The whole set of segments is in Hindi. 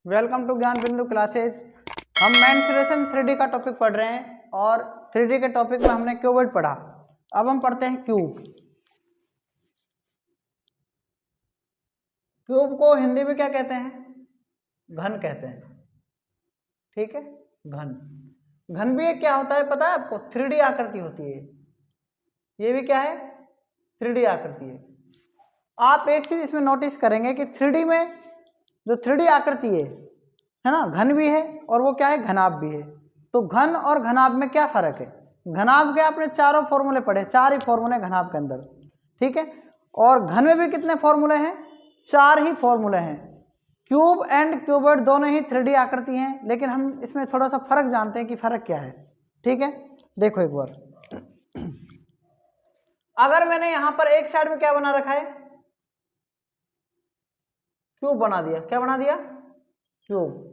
वेलकम टू ज्ञान बिंदु क्लासेज। हम मेंसुरेशन 3D का टॉपिक पढ़ रहे हैं और 3D के टॉपिक में हमने क्यूबॉइड पढ़ा। अब हम पढ़ते हैं क्यूब। क्यूब को हिंदी में क्या कहते हैं? घन कहते हैं। ठीक है, घन। घन भी क्या होता है पता है आपको? 3D आकृति होती है। ये भी क्या है? 3D आकृति है। आप एक चीज इसमें नोटिस करेंगे कि 3D में जो 3D आकृति है ना, घन भी है और वो क्या है, घनाभ भी है। तो घन और घनाभ में क्या फर्क है? घनाभ के आपने चारों फॉर्मूले पढ़े, 4 ही फॉर्मूले घनाभ के अंदर। ठीक है, और घन में भी कितने फॉर्मूले हैं? 4 ही फॉर्मूले हैं। क्यूब एंड क्यूबॉइड दोनों ही 3D आकृति हैं, लेकिन हम इसमें थोड़ा सा फर्क जानते हैं कि फर्क क्या है। ठीक है, देखो एक बार। अगर मैंने यहां पर एक साइड में क्या बना रखा है? क्यूब बना दिया। क्या बना दिया? क्यूब।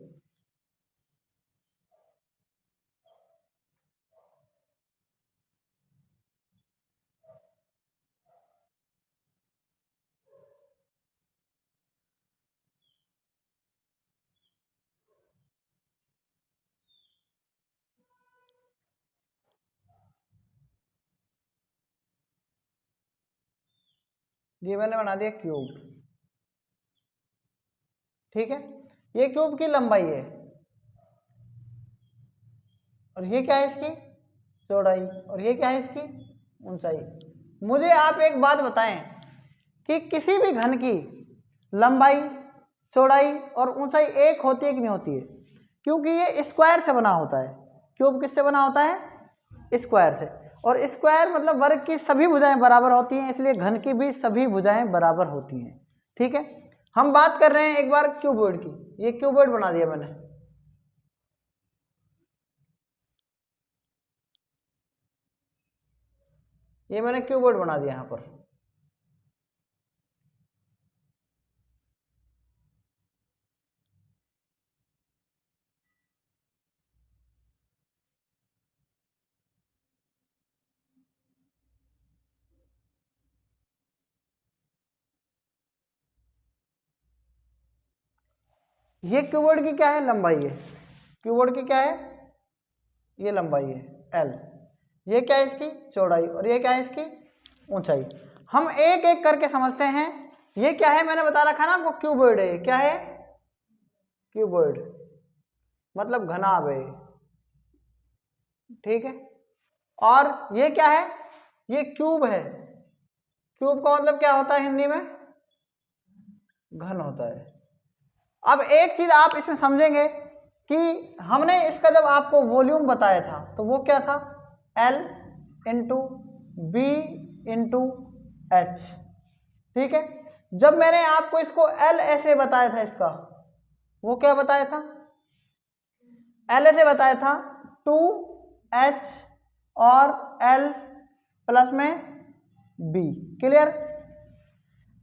ये मैंने बना दिया क्यूब। ठीक है, ये क्यूब की लंबाई है और ये क्या है इसकी? चौड़ाई। और ये क्या है इसकी? ऊंचाई। मुझे आप एक बात बताएं कि किसी भी घन की लंबाई, चौड़ाई और ऊंचाई एक होती है कि नहीं होती है? क्योंकि ये स्क्वायर से बना होता है। क्यूब किससे बना होता है? स्क्वायर से। और स्क्वायर मतलब वर्ग की सभी भुजाएं बराबर होती हैं, इसलिए घन की भी सभी भुजाएं बराबर होती हैं। ठीक है, हम बात कर रहे हैं एक बार क्यूबॉइड की। ये क्यूबॉइड बना दिया मैंने। ये मैंने क्यूबॉइड बना दिया यहां पर। ये क्यूबॉइड की क्या है? लंबाई है। क्यूबॉइड की क्या है? ये लंबाई है L। ये क्या है इसकी? चौड़ाई। और ये क्या है इसकी? ऊंचाई। हम एक एक करके समझते हैं। ये क्या है? मैंने बता रखा ना आपको, क्यूबॉइड है। क्या है? क्यूबॉइड मतलब घनाभ है। ठीक है, और ये क्या है? ये क्यूब है। क्यूब का मतलब क्या होता है हिंदी में? घन होता है। अब एक चीज आप इसमें समझेंगे कि हमने इसका जब आपको वॉल्यूम बताया था तो वो क्या था? L into B into H. ठीक है, जब मैंने आपको इसको L ऐसे बताया था, इसका वो क्या बताया था? L ऐसे बताया था 2H और L प्लस में B। क्लियर?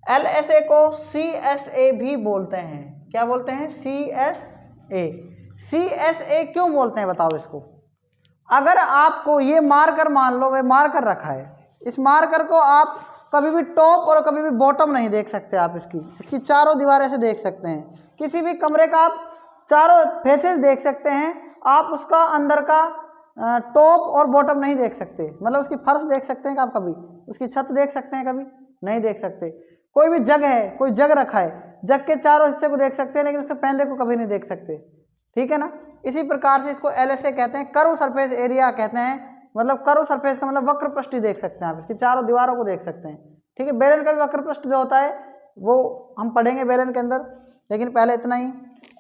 LSA को CSA भी बोलते हैं। क्या बोलते हैं? CSA। CSA क्यों बोलते हैं बताओ इसको? अगर आपको ये मार्कर, मान लो वे मार्कर रखा है, इस मार्कर को आप कभी भी टॉप और कभी भी बॉटम नहीं देख सकते। आप इसकी चारों दीवारें से देख सकते हैं। किसी भी कमरे का आप चारों फेसेस देख सकते हैं, आप उसका अंदर का टॉप और बॉटम नहीं देख सकते। मतलब उसकी फर्श देख सकते हैं आप कभी? उसकी छत देख सकते हैं कभी? नहीं देख सकते। कोई भी जग है, कोई जग रखा है, जग के चारों हिस्से को देख सकते हैं लेकिन उसके पैंदे को कभी नहीं देख सकते। ठीक है ना? इसी प्रकार से इसको LSA कहते हैं, कर्व सरफेस एरिया कहते हैं। मतलब कर्व सरफेस का मतलब वक्र पृष्ठ देख सकते हैं आप, इसकी चारों दीवारों को देख सकते हैं। ठीक है, बेलन का भी वक्र पृष्ठ जो होता है वो हम पढ़ेंगे बेलन के अंदर, लेकिन पहले इतना ही।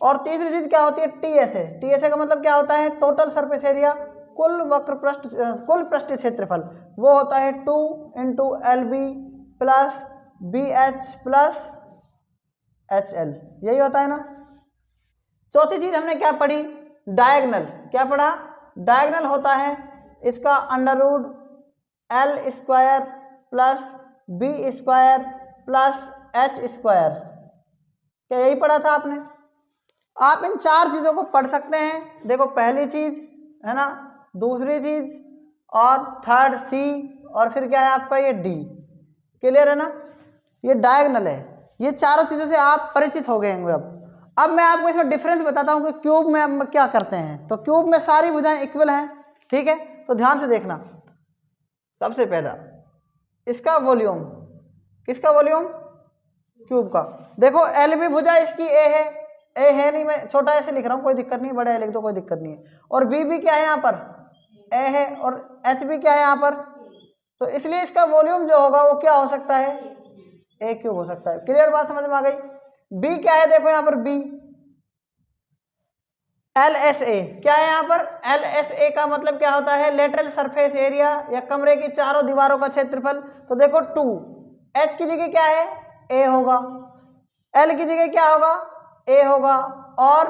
और तीसरी चीज क्या होती है? TSA। TSA का मतलब क्या होता है? टोटल सरफेस एरिया, कुल वक्र पृष्ठ, कुल पृष्ठीय क्षेत्रफल। वो होता है 2 into LB plus BH plus HL। यही होता है ना? चौथी चीज हमने क्या पढ़ी? डायगनल। क्या पढ़ा? डायगनल होता है इसका under root L square plus B square plus H square. क्या यही पढ़ा था आपने? आप इन 4 चीजों को पढ़ सकते हैं। देखो, पहली चीज है ना, दूसरी चीज और थर्ड C, और फिर क्या है आपका ये D। क्लियर है ना? ये डायगनल है। ये चारों चीजों से आप परिचित हो गए होंगे। अब मैं आपको इसमें डिफरेंस बताता हूँ कि क्यूब में हम क्या करते हैं। तो क्यूब में सारी भुजाएं इक्वल हैं, ठीक है। तो ध्यान से देखना, सबसे पहला इसका वॉल्यूम, किसका वॉल्यूम, क्यूब का। देखो एल बी भुजा इसकी ए है नहीं, मैं छोटा ऐसे लिख रहा हूँ, कोई दिक्कत नहीं, बड़ा ए लिख दो कोई दिक्कत नहीं है। और बी भी क्या है यहाँ पर, ए है, और एच भी क्या है यहाँ पर। तो इसलिए इसका वॉल्यूम जो होगा वो क्या हो सकता है, ए क्यूब हो सकता है। क्लियर बात समझ में आ गई। बी क्या है, देखो यहाँ पर बी एल एस ए क्या है यहाँ पर, एल एस ए का मतलब क्या होता है, लेटरल सरफेस एरिया या कमरे की चारों दीवारों का क्षेत्रफल। तो देखो 2, एच की जगह क्या है, ए होगा, एल की जगह क्या होगा, ए होगा, और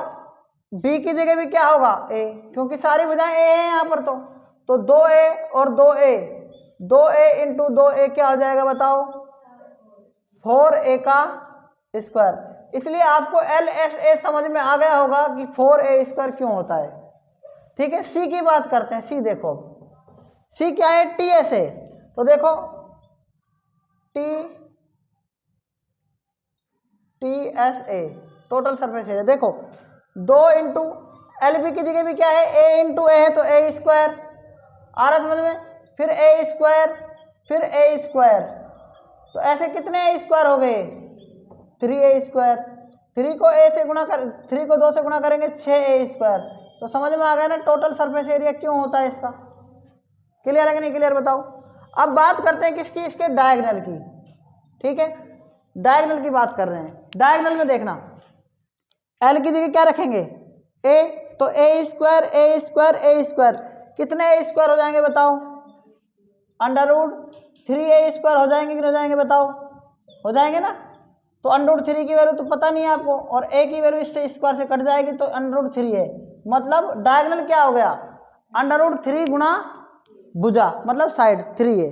बी की जगह भी क्या होगा, ए, क्योंकि सारी भुजाएं ए है यहाँ पर। तो 2a और 2a, 2a इंटू 2a क्या हो जाएगा बताओ, 4a का स्क्वायर। इसलिए आपको एल एस ए समझ में आ गया होगा कि 4a स्क्वायर क्यों होता है, ठीक है। सी की बात करते हैं, सी देखो, सी क्या है, टी एस ए। तो देखो T S A total surface area, देखो 2 इंटू एल बी की जगह भी क्या है, ए इंटू ए है, तो ए स्क्वायर आ रहा समझ में, फिर ए स्क्वायर, फिर ए स्क्वायर। तो ऐसे कितने ए स्क्वायर हो गए, 3a स्क्वायर। 3 को ए से गुणा कर, 3 को 2 से गुणा करेंगे 6a स्क्वायर। तो समझ में आ गया ना टोटल सरफेस एरिया क्यों होता है इसका। क्लियर है कि नहीं क्लियर बताओ। अब बात करते हैं किसकी, इसके डायगोनल की, ठीक है। डायगोनल की बात कर रहे हैं। डायगोनल में देखना एल की जगह क्या रखेंगे, ए, तो ए स्क्वायर ए स्क्वायर ए स्क्वायर, कितने ए स्क्वायर हो जाएंगे बताओ, अंडर रूट 3a स्क्वायर हो जाएंगे कि नहीं हो जाएंगे बताओ, हो जाएंगे ना। तो अंडर रूट 3 की वैल्यू तो पता नहीं है आपको, और ए की वैल्यू इससे स्क्वायर से कट जाएगी, तो अंडर रूट 3 है। मतलब डायगोनल क्या हो गया, अंडर रूट 3 गुणा भुजा, मतलब साइड 3 है।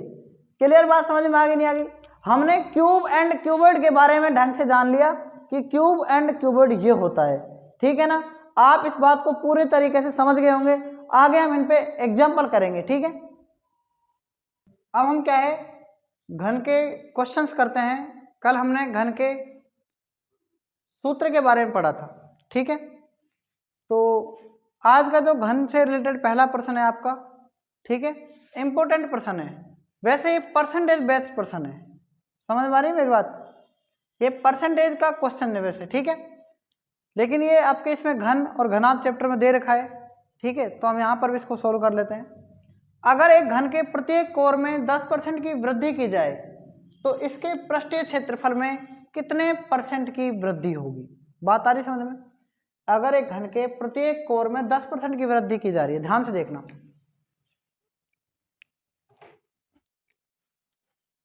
क्लियर बात समझ में आ गई नहीं आ गई। हमने क्यूब एंड क्यूबॉइड के बारे में ढंग से जान लिया कि क्यूब एंड क्यूबॉइड ये होता है, ठीक है ना। आप इस बात को पूरे तरीके से समझ गए होंगे। आगे हम इन पे एग्जाम्पल करेंगे, ठीक है। अब हम क्या है, घन के क्वेश्चंस करते हैं। कल हमने घन के सूत्र के बारे में पढ़ा था, ठीक है। तो आज का जो घन से रिलेटेड पहला प्रश्न है आपका, ठीक है, इंपॉर्टेंट प्रश्न है। वैसे ये परसेंटेज बेस्ड प्रश्न है, समझ में आ रही है मेरी बात, ये परसेंटेज का क्वेश्चन है वैसे, ठीक है। लेकिन ये आपके इसमें घन और घनाभ चैप्टर में दे रखा है, ठीक है। तो हम यहाँ पर भी इसको सोल्व कर लेते हैं। अगर एक घन के प्रत्येक कोर में 10% की वृद्धि की जाए तो इसके पृष्ठीय क्षेत्रफल में कितने % की वृद्धि होगी। बात आ रही समझ में। अगर एक घन के प्रत्येक कोर में 10% की वृद्धि की जा रही है, ध्यान से देखना,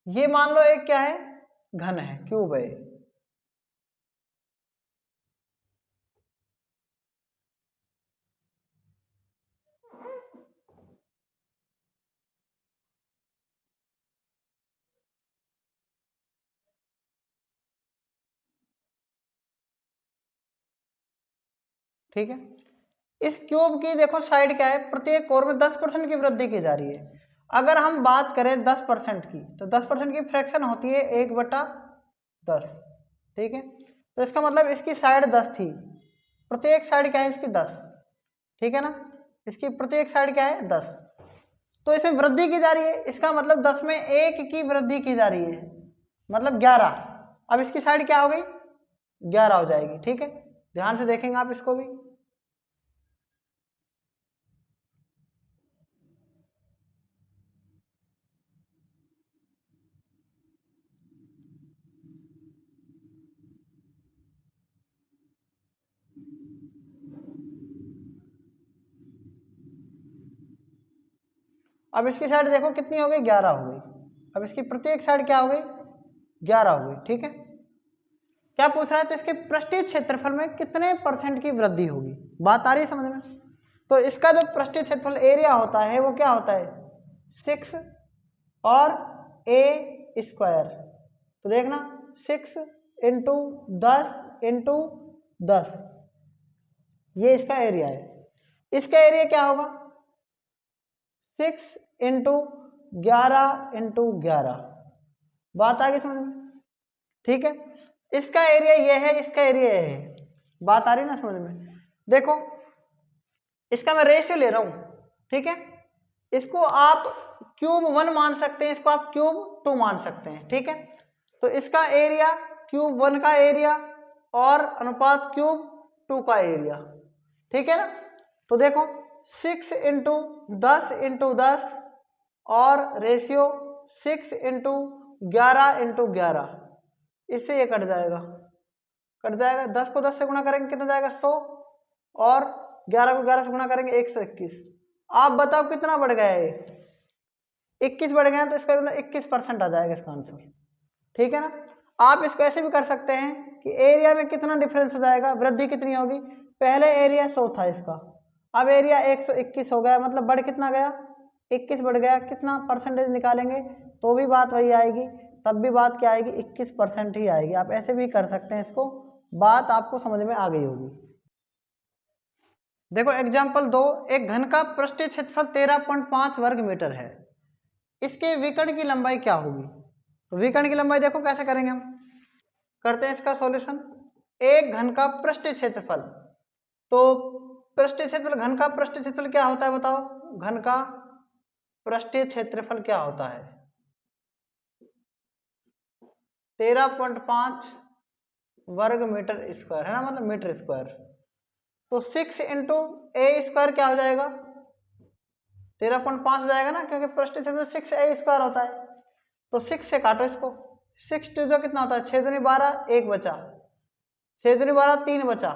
ये मान लो एक क्या है, घन है, क्यूब है, ठीक है। इस क्यूब की देखो साइड क्या है, प्रत्येक कोर में 10% की वृद्धि की जा रही है। अगर हम बात करें 10% की, तो 10% की फ्रैक्शन होती है 1/10, ठीक है। तो इसका मतलब इसकी साइड 10 थी, प्रत्येक साइड क्या है इसकी 10, ठीक है ना। इसकी प्रत्येक साइड क्या है 10, तो इसमें वृद्धि की जा रही है, इसका मतलब 10 में 1 की वृद्धि की जा रही है, मतलब 11। अब इसकी साइड क्या हो गई, 11 हो जाएगी, ठीक है। ध्यान से देखेंगे आप इसको भी। अब इसकी साइड देखो कितनी हो गई, 11 हो गई। अब इसकी प्रत्येक साइड क्या हो गई, 11 हो गई, ठीक है। क्या पूछ रहा है, तो इसके पृष्ठीय क्षेत्रफल में कितने % की वृद्धि होगी। बात आ रही है समझ में। तो इसका जो पृष्ठीय क्षेत्रफल एरिया होता है वो क्या होता है, 6 और a स्क्वायर। तो देखना 6 इंटू 10 इंटू 10, ये इसका एरिया है। इसका एरिया क्या होगा, 6 इंटू 11 इंटू 11। बात आ गई समझ में, ठीक है। इसका एरिया ये है, इसका एरिया ये है, बात आ रही है ना समझ में? देखो इसका मैं रेशियो ले रहा हूं, ठीक है, इसको आप क्यूब 1 मान सकते हैं, इसको आप क्यूब 2 मान सकते हैं, ठीक है। तो इसका एरिया क्यूब 1 का एरिया और अनुपात क्यूब 2 का एरिया, ठीक है ना। तो देखो 6 इंटू 10 इंटू 10 और रेशियो 6 इंटू 11 इंटू 11, इससे ये कट जाएगा, 10 को 10 से गुणा करेंगे कितना जाएगा 100 और 11 को 11 से गुणा करेंगे 121। आप बताओ कितना बढ़ गया है, 21 बढ़ गया, तो इसका 21% आ जाएगा इसका आंसर, ठीक है ना। आप इसको ऐसे भी कर सकते हैं कि एरिया में कितना डिफरेंस हो जाएगा, वृद्धि कितनी होगी, पहले एरिया 100 था इसका, अब एरिया 121 हो गया, मतलब बढ़ कितना गया 21 बढ़ गया, कितना परसेंटेज निकालेंगे तो भी बात वही आएगी, तब भी बात क्या आएगी 21% ही आएगी। आप ऐसे भी कर सकते हैं इसको, बात आपको समझ में आ गई होगी। देखो एग्जाम्पल 2, एक घन का पृष्ठीय क्षेत्रफल 13.5 वर्ग मीटर है, इसके विकर्ण की लंबाई क्या होगी। तो विकर्ण की लंबाई देखो कैसे करेंगे हम, करते हैं इसका सॉल्यूशन। एक घन का पृष्ठीय क्षेत्रफल, तो पृष्ठीय क्षेत्रफल, घन का पृष्ठीय क्षेत्रफल क्या होता है बताओ, घन का पृष्ठीय क्षेत्रफल क्या होता है 13.5 वर्ग मीटर स्क्वायर है ना, मतलब मीटर स्क्वायर। तो 6 इंटू ए स्क्वायर क्या हो जाएगा 13.5 हो जाएगा ना, क्योंकि पृष्ठीय क्षेत्रफल 6 ए स्क्वायर होता है। तो 6 से काटो इसको, 6 टू जो कितना होता है 6 दूनी 12, 1 बचा, 6 दूनी 12 3 बचा,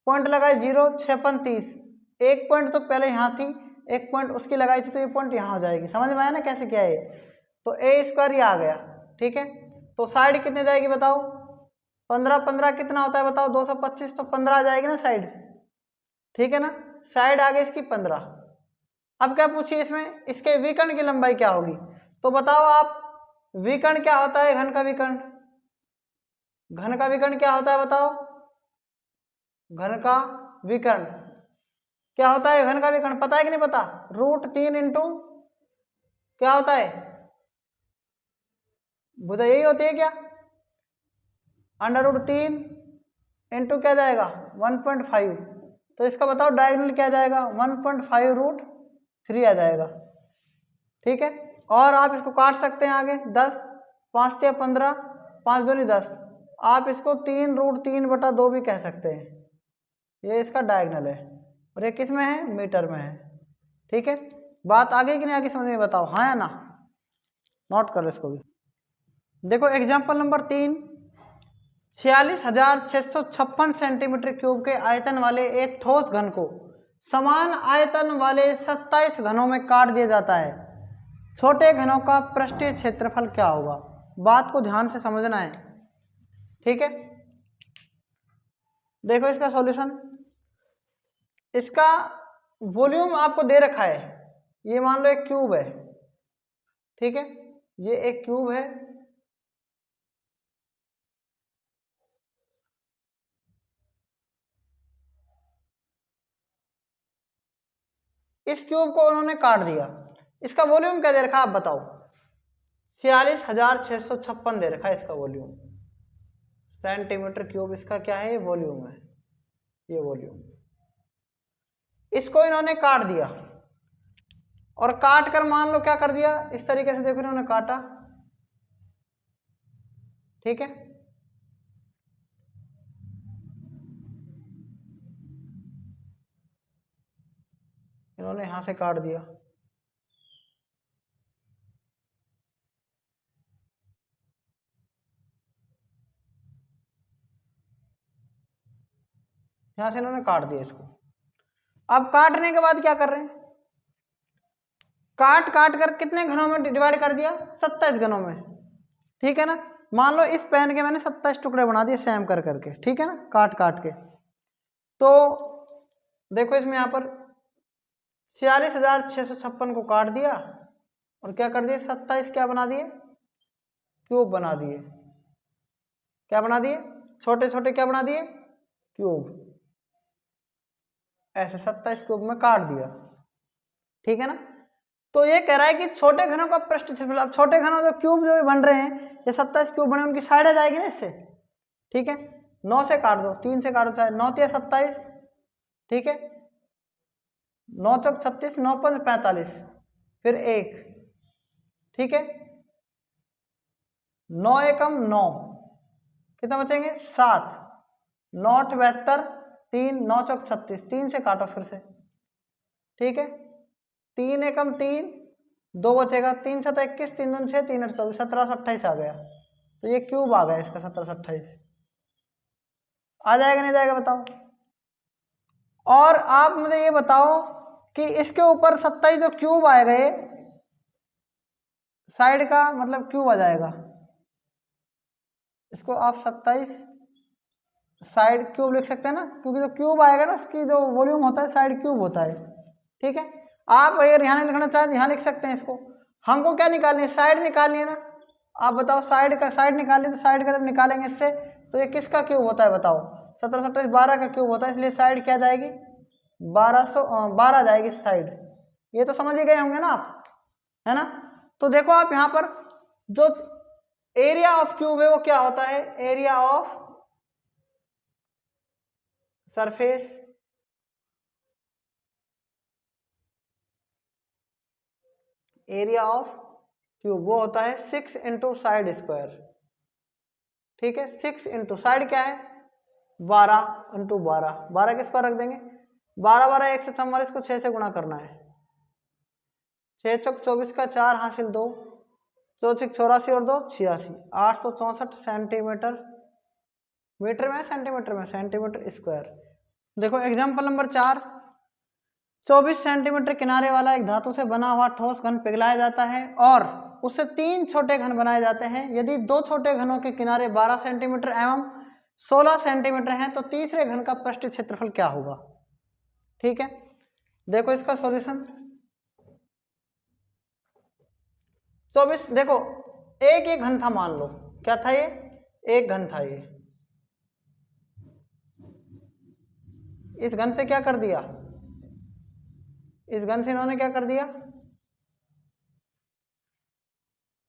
पॉइंट लगाए 0, 6 पंच 30, एक पॉइंट तो पहले यहाँ थी, एक पॉइंट उसकी लगाई थी, तो ये पॉइंट यहाँ हो जाएगी। समझ में आया ना कैसे क्या है, तो ए स्क्वायर ये आ गया, ठीक है। तो साइड कितने जाएगी बताओ 15, 15 कितना होता है बताओ 225, तो 15 आ जाएगी ना साइड, ठीक है ना, साइड आ गई इसकी 15। अब क्या पूछिए इसमें, इसके विकर्ण की लंबाई क्या होगी। तो बताओ आप, विकर्ण क्या होता है, घन का विकर्ण, घन का विकर्ण क्या होता है बताओ, घन का विकर्ण क्या होता है, घन का विकर्ण पता है कि नहीं पता, √3 इंटू क्या होता है, बुझा यही होती है क्या, √3 इंटू क्या जाएगा 1.5, तो इसका बताओ डायगोनल क्या जाएगा 1.5√3 आ जाएगा, ठीक है। और आप इसको काट सकते हैं आगे, 10 5 या 15, 5 दूनी 10, आप इसको 3√3/2 भी कह सकते हैं, ये इसका डायगोनल है, और ये किस में है मीटर में है, ठीक है। बात आगे कि नहीं आगे समझ में बताओ, हाँ या ना, नोट कर लो इसको भी। देखो एग्जाम्पल नंबर 3, 46,656 सेंटीमीटर क्यूब के आयतन वाले एक ठोस घन को समान आयतन वाले 27 घनों में काट दिया जाता है, छोटे घनों का पृष्ठीय क्षेत्रफल क्या होगा। बात को ध्यान से समझना है, ठीक है। देखो इसका सॉल्यूशन, इसका वॉल्यूम आपको दे रखा है, ये मान लो एक क्यूब है, ठीक है, ये एक क्यूब है, इस क्यूब को उन्होंने काट दिया, इसका वॉल्यूम क्या दे रखा आप बताओ 46,656 दे रखा है इसका वॉल्यूम, सेंटीमीटर क्यूब इसका क्या है, ये वॉल्यूम है, ये वॉल्यूम। इसको इन्होंने काट दिया, और काट कर मान लो क्या कर दिया, इस तरीके से देखो इन्होंने काटा, ठीक है, इन्होंने यहां से काट दिया, यहां से इन्होंने काट दिया इसको। अब काटने के बाद क्या कर रहे हैं, काट कर कितने घनों में डिवाइड कर दिया 27 घनों में, ठीक है ना। मान लो इस पेन के मैंने 27 टुकड़े बना दिए सेम कर करके, ठीक है ना, काट के। तो देखो इसमें यहाँ पर 46,656 को काट दिया, और क्या कर दिए 27 क्या बना दिए, क्यूब बना दिए, क्या बना दिए, छोटे छोटे क्या बना दिए, क्यूब, ऐसे 27 क्यूब में काट दिया, ठीक है ना। तो ये कह रहा है कि छोटे घनों का पृष्ठ क्षेत्रफल, अब छोटे घनों जो क्यूब जो बन रहे हैं, ये 27 क्यूब बने, उनकी साइड आ जाएगी ना इससे, ठीक है। 9 से काट दो, 3 से काटो, चाहे 9 3 27, ठीक है, 9 चौक 36, 9 5 45, फिर 1, ठीक है, 9 एकम 9, कितना बचेंगे 7, 9 8 72, 3, 9 चौक 36, 3 से काटो फिर से, ठीक है, 3 एकम 3, 2 बचेगा, 3 7 21, 3 2 6, 3 8 24, 1728 आ गया। तो ये क्यूब आ गया इसका 1728, आ जाएगा नहीं जाएगा बताओ। और आप मुझे ये बताओ कि इसके ऊपर 27 जो क्यूब आएगा ये साइड का मतलब क्यूब आ जाएगा, इसको आप 27 साइड क्यूब लिख सकते हैं ना, क्योंकि जो क्यूब आएगा ना उसकी जो वॉल्यूम होता है साइड क्यूब होता है, ठीक है। आप अगर यहाँ लिखना चाहें यहाँ लिख सकते हैं इसको। हमको क्या निकालनी है, साइड निकालनी है ना। आप बताओ साइड का, साइड निकालनी तो साइड का जब निकालेंगे इससे तो ये किसका क्यूब होता है बताओ, 1727 12 का क्यूब होता है, इसलिए साइड क्या जाएगी 1212 जाएगी साइड। ये तो समझ ही गए होंगे ना आप, है ना। तो देखो आप यहाँ पर जो एरिया ऑफ क्यूब है वो क्या होता है, area of surface area of cube वो होता है 6 इंटू साइड स्क्वायर, ठीक है। 6 इंटू साइड क्या है 12 इंटू 12, 12 के स्क्वायर रख देंगे, 12 12 144 को 6 से गुणा करना है, 6 चौक 24 का 4 हासिल 2, 4 6 84 और 2 86, 864 सेंटीमीटर, मीटर में सेंटीमीटर में, सेंटीमीटर स्क्वायर। देखो एग्जाम्पल नंबर 4, 24 सेंटीमीटर किनारे वाला एक धातु से बना हुआ ठोस घन पिघलाया जाता है और उससे 3 छोटे घन बनाए जाते हैं। यदि 2 छोटे घनों के किनारे 12 सेंटीमीटर एवं 16 सेंटीमीटर हैं तो तीसरे घन का पृष्ठ क्षेत्रफल क्या होगा, ठीक है। देखो इसका सॉल्यूशन, 24 देखो एक घन था, मान लो क्या था ये, एक घन था ये, इस घन से क्या कर दिया, इस घन से इन्होंने क्या कर दिया,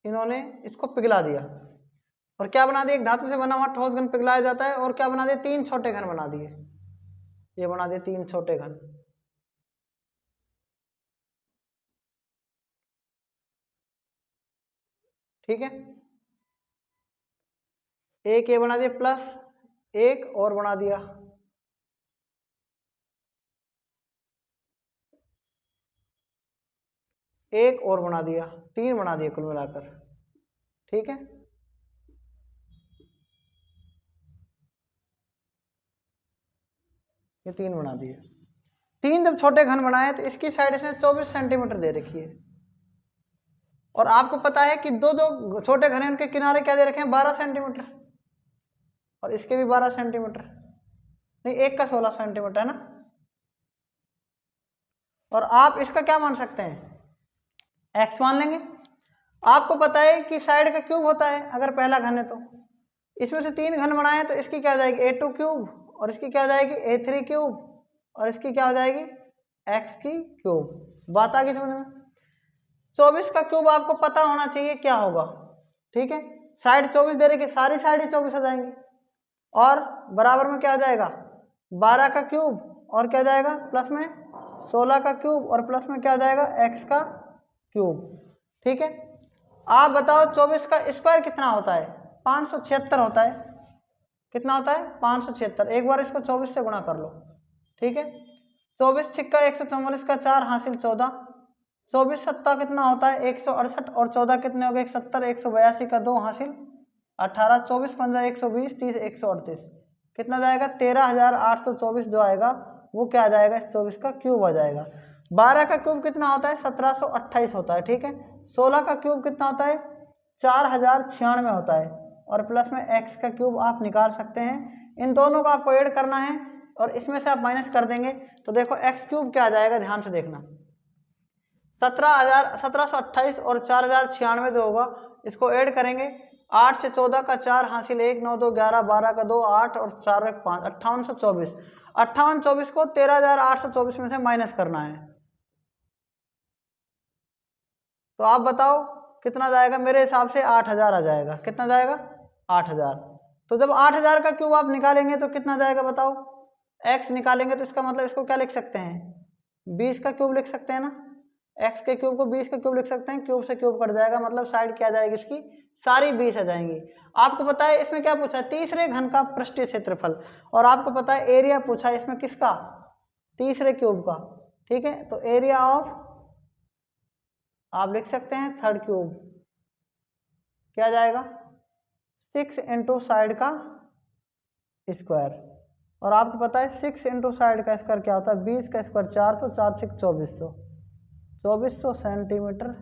इन्होंने इसको पिघला दिया और क्या बना दिया, एक धातु से बना हुआ ठोस घन पिघलाया जाता है और क्या बना दिए 3 छोटे घन बना दिए, ये बना दिए 3 छोटे घन, ठीक है। एक ये बना दिया प्लस एक और बना दिया, एक और बना दिया, 3 बना दिए कुल मिलाकर, ठीक है। ये 3 बना दिए, 3 जब छोटे घन बनाए तो इसकी साइड इसने 24 सेंटीमीटर दे रखी है और आपको पता है कि दो जो छोटे घन हैं उनके किनारे क्या दे रखे हैं 12 सेंटीमीटर और इसके भी 12 सेंटीमीटर, नहीं एक का 16 सेंटीमीटर है ना। और आप इसका क्या मान सकते हैं x मान लेंगे। आपको पता है कि साइड का क्यूब होता है अगर पहला घन है तो, इसमें से 3 घन बनाए तो इसकी क्या हो जाएगी a2 क्यूब और इसकी क्या हो जाएगी a3 क्यूब और इसकी क्या हो जाएगी x की क्यूब। बात आ गई समझ में। 24 का क्यूब आपको पता होना चाहिए क्या होगा, ठीक है। साइड 24 दे रही, सारी साइड 24 हो जाएंगी और बराबर में क्या हो जाएगा 12 का क्यूब और क्या जाएगा प्लस में 16 का क्यूब और प्लस में क्या हो जाएगा x का क्यूब, ठीक है। आप बताओ 24 का स्क्वायर कितना होता है 576 होता है, कितना होता है 576। एक बार इसको 24 से गुणा कर लो, ठीक है। 24 छिक्का 144 का 4 हासिल 14, 24 सत्ता कितना होता है 168 और 14 कितने हो गए 170, 182 का 2 हासिल 18, 24 15 120, 30 138, कितना जाएगा 13,824 जो आएगा वो क्या आ जाएगा इस 24 का क्यूब आ जाएगा। 12 का क्यूब कितना होता है 1728 होता है, ठीक है। 16 का क्यूब कितना होता है 4096 होता है और प्लस में x का क्यूब आप निकाल सकते हैं। इन दोनों को आपको ऐड करना है और इसमें से आप माइनस कर देंगे तो देखो x क्यूब क्या आ जाएगा, ध्यान से देखना 1728 और 4096 जो होगा इसको ऐड करेंगे, 8 से 14 का 4 हासिल 1, 9 2 11, 12 का 2 8 और 4 1 5, 5824। 5824 को 13,824 में से माइनस करना है तो आप बताओ कितना जाएगा, मेरे हिसाब से 8000 आ जाएगा। कितना जाएगा 8000। तो जब 8000 का क्यूब आप निकालेंगे तो कितना जाएगा बताओ, x निकालेंगे तो इसका मतलब इसको क्या लिख सकते हैं, 20 का क्यूब लिख सकते हैं ना, x के क्यूब को 20 का क्यूब लिख सकते हैं, क्यूब से क्यूब कट जाएगा, मतलब साइड क्या जाएगी इसकी, सारी 20 आ जाएंगी। आपको पता है इसमें क्या पूछा है, तीसरे घन का पृष्ठीय क्षेत्रफल, और आपको पता है एरिया पूछा है इसमें किसका, तीसरे क्यूब का, ठीक है। तो एरिया ऑफ आप लिख सकते हैं थर्ड क्यूब, क्या जाएगा 6 इंटू साइड का स्क्वायर, और आपको पता है 6 इंटू साइड का स्क्वायर क्या होता है, 20 का स्क्वायर 400, 4 6 2400 सेंटीमीटर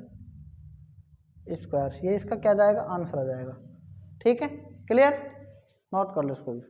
स्क्वायर, ये इसका क्या जाएगा आंसर आ जाएगा, ठीक है। क्लियर, नोट कर लो इसको भी।